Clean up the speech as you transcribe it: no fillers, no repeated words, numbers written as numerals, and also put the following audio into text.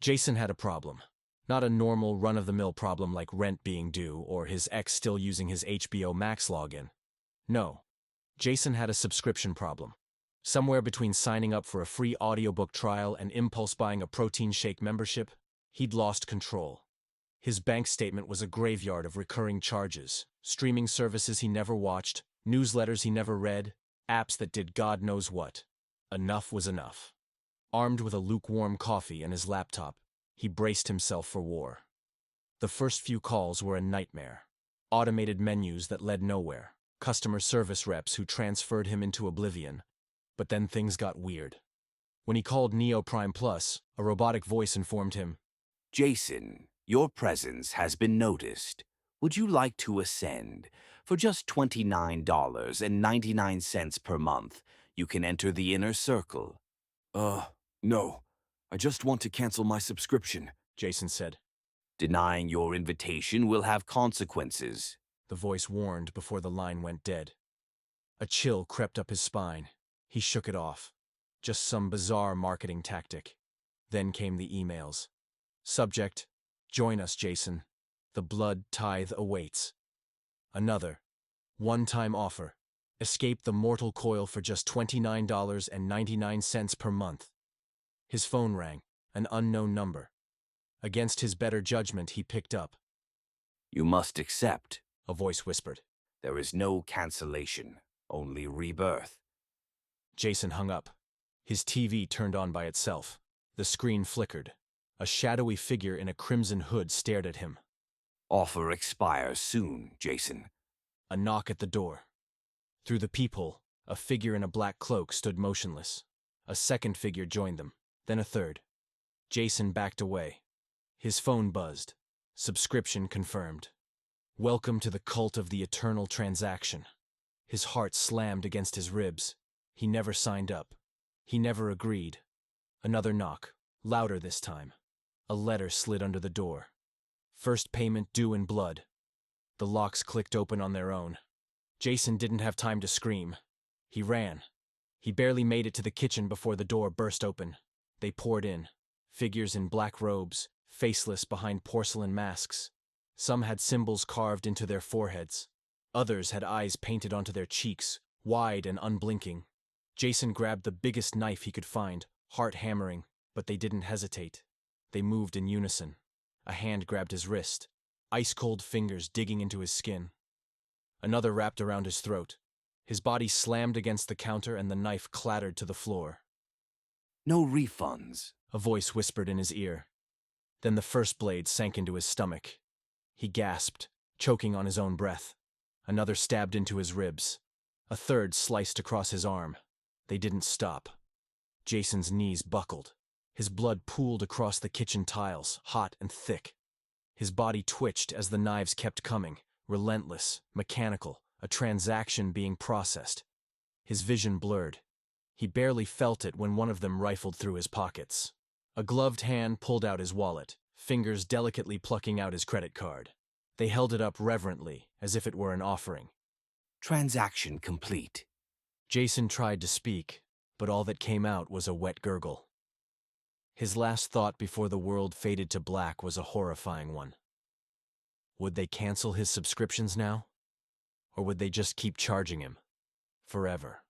Jason had a problem. Not a normal, run-of-the-mill problem like rent being due or his ex still using his HBO Max login. No. Jason had a subscription problem. Somewhere between signing up for a free audiobook trial and impulse buying a protein shake membership, he'd lost control. His bank statement was a graveyard of recurring charges, streaming services he never watched, newsletters he never read, apps that did God knows what. Enough was enough. Armed with a lukewarm coffee and his laptop, he braced himself for war. The first few calls were a nightmare. Automated menus that led nowhere, customer service reps who transferred him into oblivion. But then things got weird. When he called Neo Prime Plus, a robotic voice informed him, Jason, your presence has been noticed. Would you like to ascend? For just $29.99 per month, you can enter the inner circle. No. I just want to cancel my subscription, Jason said. Denying your invitation will have consequences, The voice warned before the line went dead. A chill crept up his spine. He shook it off. Just some bizarre marketing tactic. Then came the emails. Subject: Join us, Jason. The blood tithe awaits. Another: one-time offer. Escape the mortal coil for just $29.99 per month. His phone rang, an unknown number. Against his better judgment, he picked up. You must accept, A voice whispered. there is no cancellation, only rebirth. Jason hung up. His TV turned on by itself. The screen flickered. A shadowy figure in a crimson hood stared at him. Offer expires soon, Jason. A knock at the door. Through the peephole, a figure in a black cloak stood motionless. A second figure joined them, then a third. Jason backed away. His phone buzzed. Subscription confirmed. Welcome to the cult of the eternal transaction. His heart slammed against his ribs. He never signed up. He never agreed. Another knock, louder this time. A letter slid under the door. First payment due in blood. The locks clicked open on their own. Jason didn't have time to scream. He ran. He barely made it to the kitchen before the door burst open. They poured in. Figures in black robes, faceless behind porcelain masks. Some had symbols carved into their foreheads. Others had eyes painted onto their cheeks, wide and unblinking. Jason grabbed the biggest knife he could find, heart hammering, but they didn't hesitate. They moved in unison. A hand grabbed his wrist, ice-cold fingers digging into his skin. Another wrapped around his throat. His body slammed against the counter and the knife clattered to the floor. No refunds, A voice whispered in his ear. Then the first blade sank into his stomach. He gasped, choking on his own breath. Another stabbed into his ribs. A third sliced across his arm. They didn't stop. Jason's knees buckled. His blood pooled across the kitchen tiles, hot and thick. His body twitched as the knives kept coming, relentless, mechanical, a transaction being processed. His vision blurred. He barely felt it when one of them rifled through his pockets. A gloved hand pulled out his wallet, fingers delicately plucking out his credit card. They held it up reverently, as if it were an offering. Transaction complete. Jason tried to speak, but all that came out was a wet gurgle. His last thought before the world faded to black was a horrifying one. Would they cancel his subscriptions now? Or would they just keep charging him? Forever.